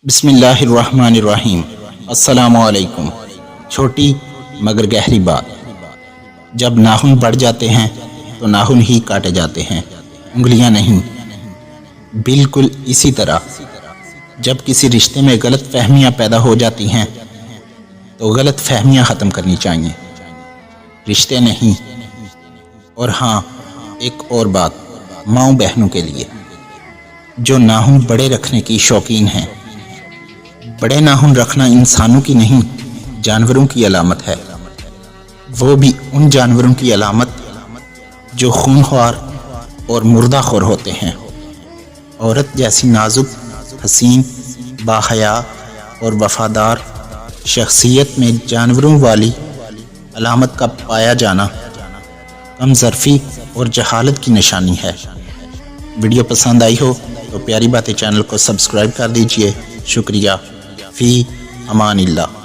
بسم اللہ الرحمن الرحیم۔ السلام علیکم۔ چھوٹی مگر گہری بات۔ جب ناخن بڑھ جاتے ہیں تو ناخن ہی کاٹے جاتے ہیں، انگلیاں نہیں۔ بالکل اسی طرح جب کسی رشتے میں غلط فہمیاں پیدا ہو جاتی ہیں تو غلط فہمیاں ختم کرنی چاہیے، رشتے نہیں۔ اور ہاں، ایک اور بات ماؤں بہنوں کے لیے جو ناخن بڑے رکھنے کی شوقین ہیں۔ بڑے ناخن رکھنا انسانوں کی نہیں، جانوروں کی علامت ہے، وہ بھی ان جانوروں کی علامت جو خونخوار اور مردہ خور ہوتے ہیں۔ عورت جیسی نازک، حسین، باحیا اور وفادار شخصیت میں جانوروں والی علامت کا پایا جانا کم ظرفی اور جہالت کی نشانی ہے۔ ویڈیو پسند آئی ہو تو پیاری باتیں چینل کو سبسکرائب کر دیجئے۔ شکریہ۔ فی امان اللہ۔